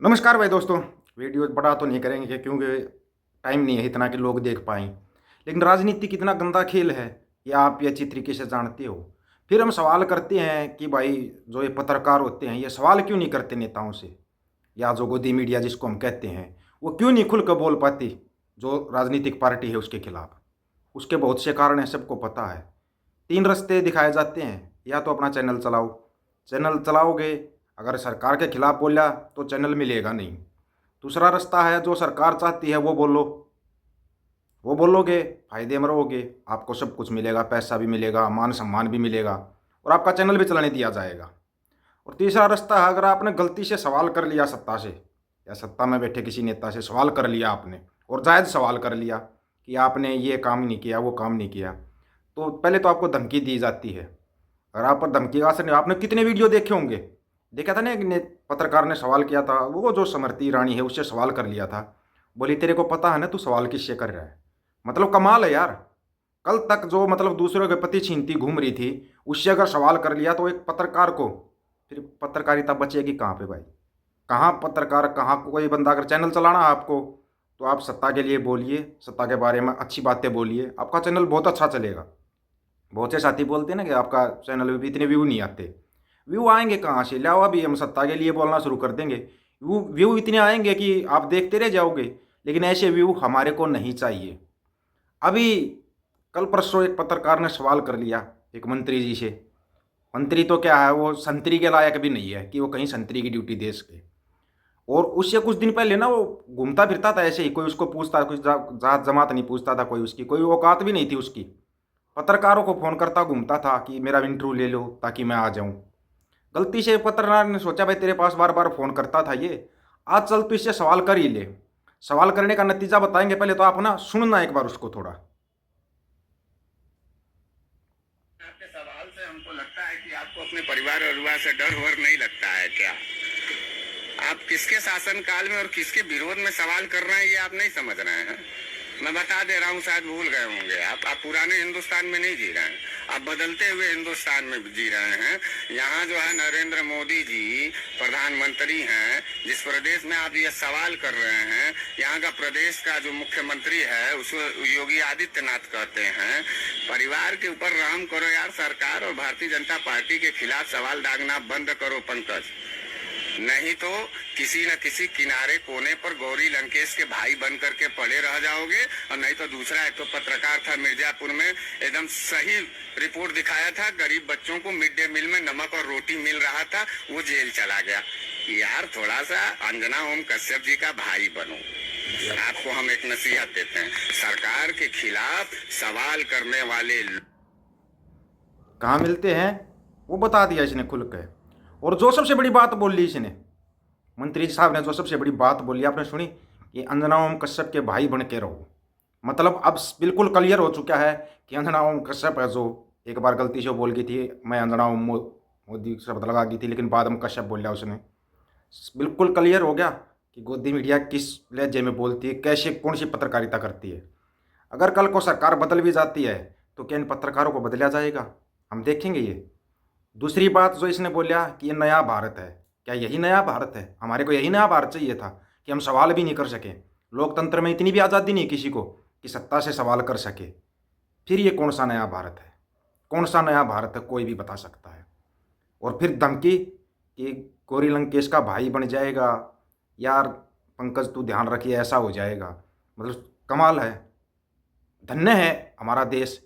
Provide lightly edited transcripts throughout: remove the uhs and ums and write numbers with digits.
नमस्कार भाई दोस्तों। वीडियो बड़ा तो नहीं करेंगे क्योंकि टाइम नहीं है इतना कि लोग देख पाएँ। लेकिन राजनीति कितना गंदा खेल है ये आप ये अच्छी तरीके से जानते हो। फिर हम सवाल करते हैं कि भाई जो ये पत्रकार होते हैं ये सवाल क्यों नहीं करते नेताओं से, या जो गोदी मीडिया जिसको हम कहते हैं वो क्यों नहीं खुल कर बोल पाती जो राजनीतिक पार्टी है उसके खिलाफ। उसके बहुत से कारण हैं, सबको पता है। 3 रास्ते दिखाए जाते हैं, या तो अपना चैनल चलाओ, चैनल चलाओगे अगर सरकार के खिलाफ बोला तो चैनल मिलेगा नहीं। दूसरा रास्ता है जो सरकार चाहती है वो बोलो, वो बोलोगे फायदे में रहोगे, आपको सब कुछ मिलेगा, पैसा भी मिलेगा, मान सम्मान भी मिलेगा और आपका चैनल भी चलाने दिया जाएगा। और तीसरा रास्ता है अगर आपने गलती से सवाल कर लिया सत्ता से, या सत्ता में बैठे किसी नेता से सवाल कर लिया आपने, और जायज़ सवाल कर लिया कि आपने ये काम नहीं किया वो काम नहीं किया, तो पहले तो आपको धमकी दी जाती है। अगर आप पर धमकी का असर नहीं, आपने कितने वीडियो देखे होंगे, देखा था ना एक पत्रकार ने सवाल किया था, वो जो समृति ईरानी है उससे सवाल कर लिया था, बोली तेरे को पता है ना तू सवाल किससे कर रहा है। मतलब कमाल है यार। कल तक जो मतलब दूसरों के पति छीनती घूम रही थी उससे अगर सवाल कर लिया तो एक पत्रकार को फिर पत्रकारिता बचेगी कहाँ पे भाई। कहाँ पत्रकार, कहाँ कोई बंदा, अगर चैनल चलाना है आपको तो आप सत्ता के लिए बोलिए, सत्ता के बारे में अच्छी बातें बोलिए, आपका चैनल बहुत अच्छा चलेगा। बहुत से साथी बोलते हैं ना कि आपका चैनल में भी इतने व्यू नहीं आते। व्यू आएंगे कहाँ से, लाओ अभी हम सत्ता के लिए बोलना शुरू कर देंगे, व्यू व्यू इतने आएंगे कि आप देखते रह जाओगे। लेकिन ऐसे व्यू हमारे को नहीं चाहिए। अभी कल परसों एक पत्रकार ने सवाल कर लिया एक मंत्री जी से। मंत्री तो क्या है, वो संतरी के लायक भी नहीं है कि वो कहीं संतरी की ड्यूटी दे सके। और उससे कुछ दिन पहले ना वो घूमता फिरता था ऐसे ही, कोई उसको पूछता, कुछ जात जमात नहीं पूछता था, कोई उसकी कोई औकात भी नहीं थी उसकी। पत्रकारों को फ़ोन करता घूमता था कि मेरा इंटरव्यू ले लो ताकि मैं आ जाऊं। गलती से पत्रकार ने सोचा भाई तेरे पास बार बार फ़ोन करता था ये, आज चल तो इससे सवाल कर ही ले। सवाल करने का नतीजा बताएंगे, पहले तो आप ना सुनना एक बार उसको थोड़ा। आपके सवाल से हमको लगता है कि आपको अपने परिवार से डर वर नहीं लगता है क्या? आप किसके शासन काल में और किसके विरोध में सवाल कर रहे हैं ये आप नहीं समझ रहे हैं। मैं बता दे रहा हूँ, शायद भूल गए होंगे आप पुराने हिंदुस्तान में नहीं जी रहे हैं, आप बदलते हुए हिंदुस्तान में जी रहे हैं। यहाँ जो है नरेंद्र मोदी जी प्रधानमंत्री हैं, जिस प्रदेश में आप ये सवाल कर रहे हैं, यहाँ का प्रदेश का जो मुख्यमंत्री है उसको योगी आदित्यनाथ कहते हैं। परिवार के ऊपर रहम करो यार। सरकार और भारतीय जनता पार्टी के खिलाफ सवाल दागना बंद करो पंकज, नहीं तो किसी न किसी किनारे कोने पर गौरी लंकेश के भाई बन करके पड़े रह जाओगे। और नहीं तो दूसरा एक तो पत्रकार था मिर्जापुर में, एकदम सही रिपोर्ट दिखाया था, गरीब बच्चों को मिड डे मील में नमक और रोटी मिल रहा था, वो जेल चला गया। यार थोड़ा सा अंजना ओम कश्यप जी का भाई बनो। आपको हम एक नसीहत देते हैं, सरकार के खिलाफ सवाल करने वाले कहाँ मिलते हैं वो बता दिया इसने खुल के। और जो सबसे बड़ी बात बोल ली इसने, मंत्री जी साहब ने जो सबसे बड़ी बात बोली आपने सुनी कि अंजना ओम कश्यप के भाई बन के रहो। मतलब अब बिल्कुल क्लियर हो चुका है कि अंजना ओम कश्यप है, जो एक बार गलती से बोल गई थी मैं अंजना ओम मोदी शब्द लगा गई थी, लेकिन बाद में कश्यप बोल लिया उसने। बिल्कुल क्लियर हो गया कि गोदी मीडिया किस लहजे में बोलती है, कैसे कौन सी पत्रकारिता करती है। अगर कल को सरकार बदल भी जाती है तो क्या इन पत्रकारों को बदला जाएगा, हम देखेंगे ये। दूसरी बात जो इसने बोला कि ये नया भारत है, क्या यही नया भारत है? हमारे को यही नया भारत चाहिए था कि हम सवाल भी नहीं कर सकें। लोकतंत्र में इतनी भी आज़ादी नहीं किसी को कि सत्ता से सवाल कर सके। फिर ये कौन सा नया भारत है? कौन सा नया भारत है कोई भी बता सकता है। और फिर धमकी कि गौरी लंकेश का भाई बन जाएगा। यार पंकज तू ध्यान रखिए ऐसा हो जाएगा। मतलब कमाल है। धन्य है हमारा देश,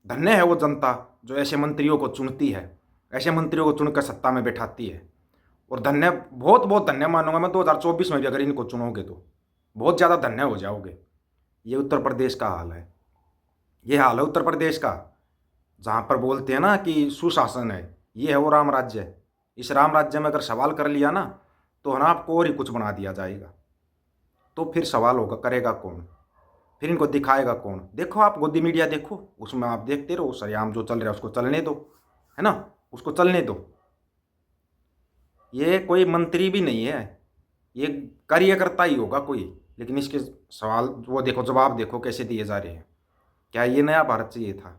धन्य है वो जनता जो ऐसे मंत्रियों को चुनती है, ऐसे मंत्रियों को चुनकर सत्ता में बैठाती है। और धन्य, बहुत बहुत धन्य मानूंगा मैं 2024 में भी अगर इनको चुनोगे तो बहुत ज़्यादा धन्य हो जाओगे। ये उत्तर प्रदेश का हाल है, ये हाल है उत्तर प्रदेश का, जहाँ पर बोलते हैं ना कि सुशासन है, ये है वो राम राज्य है। इस राम राज्य में अगर सवाल कर लिया ना तो है ना आपको और ही कुछ बना दिया जाएगा। तो फिर सवाल होगा करेगा कौन, फिर इनको दिखाएगा कौन? देखो आप गोदी मीडिया देखो, उसमें आप देखते रहो, सरेआम जो चल रहा है उसको चलने दो, है ना, उसको चलने दो। ये कोई मंत्री भी नहीं है, ये कार्यकर्ता ही होगा कोई। लेकिन इसके सवाल वो देखो, जवाब देखो कैसे दिए जा रहे हैं। क्या ये नया भारत चाहिए था?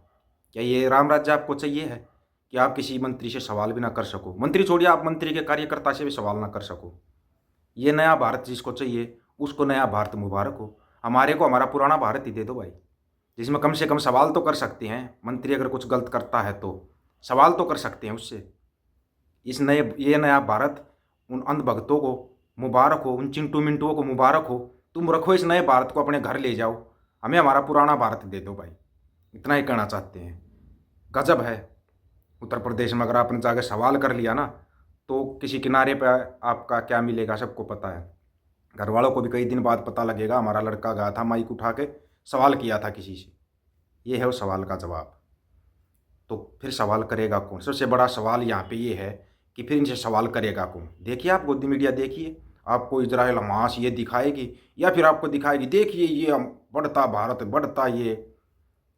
क्या ये राम राज्य आपको चाहिए है कि आप किसी मंत्री से सवाल भी ना कर सको? मंत्री छोड़िए, आप मंत्री के कार्यकर्ता से भी सवाल ना कर सको। ये नया भारत जिसको चाहिए उसको नया भारत मुबारक हो। हमारे को हमारा पुराना भारत ही दे दो भाई, जिसमें कम से कम सवाल तो कर सकते हैं। मंत्री अगर कुछ गलत करता है तो सवाल तो कर सकते हैं उससे। ये नया भारत उन अंधभक्तों को मुबारक हो, उन चिंटू मिंटुओं को मुबारक हो। तुम रखो इस नए भारत को अपने घर ले जाओ, हमें हमारा पुराना भारत दे दो भाई, इतना ही कहना चाहते हैं। गजब है। उत्तर प्रदेश में अगर आपने जाकर सवाल कर लिया ना तो किसी किनारे पे आपका क्या मिलेगा सबको पता है। घर वालों को भी कई दिन बाद पता लगेगा हमारा लड़का गया था माइक उठा के सवाल किया था किसी से। ये है उस सवाल का जवाब। तो फिर सवाल करेगा कौन? सबसे बड़ा सवाल यहाँ पे ये है कि फिर इनसे सवाल करेगा कौन? देखिए, आप गोदी मीडिया देखिए, आपको इजराइल हमास ये दिखाएगी या फिर आपको दिखाएगी देखिए ये बढ़ता भारत बढ़ता। ये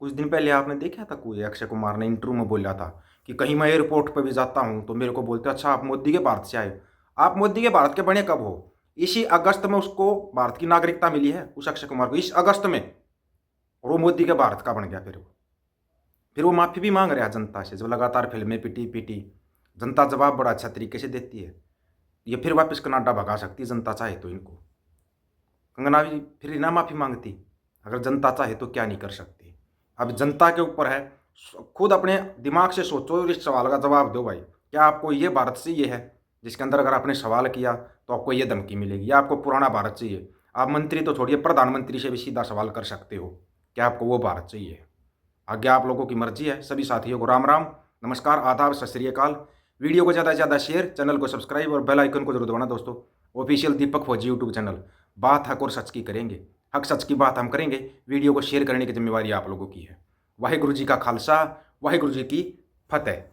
कुछ दिन पहले आपने देखा था कोई अक्षय कुमार ने इंटरव्यू में बोला था कि कहीं मैं एयरपोर्ट पर भी जाता हूँ तो मेरे को बोलते अच्छा आप मोदी के भारत से आए। आप मोदी के भारत के बने कब हो? इसी अगस्त में उसको भारत की नागरिकता मिली है, उस अक्षय कुमार को, इस अगस्त में। और वो मोदी के भारत का बन गया। फिर वो माफ़ी भी मांग रहा है जनता से। जब लगातार फिल्में पिटी पिटी, जनता जवाब बड़ा अच्छा तरीके से देती है। ये फिर वापस कनाडा भगा सकती है जनता चाहे तो इनको। कंगना भी फिर ना माफ़ी मांगती, अगर जनता चाहे तो क्या नहीं कर सकती। अब जनता के ऊपर है, खुद अपने दिमाग से सोचो और इस सवाल का जवाब दो भाई। क्या आपको ये भारत चाहिए है जिसके अंदर अगर आपने सवाल किया तो आपको ये धमकी मिलेगी, या आपको पुराना भारत चाहिए? आप मंत्री तो छोड़िए, प्रधानमंत्री से भी सीधा सवाल कर सकते हो, क्या आपको वो भारत चाहिए? आगे आप लोगों की मर्जी है। सभी साथियों को राम राम, नमस्कार, आदाब, सत श्री अकाल। वीडियो को ज़्यादा से ज़्यादा शेयर, चैनल को सब्सक्राइब और बेल आइकन को जरूर दबाना दोस्तों। ऑफिशियल दीपक फौजी यूट्यूब चैनल, बात हक और सच की करेंगे, हक सच की बात हम करेंगे। वीडियो को शेयर करने की जिम्मेवारी आप लोगों की है। वाहिगुरु जी का खालसा, वाहिगुरु जी की फतेह।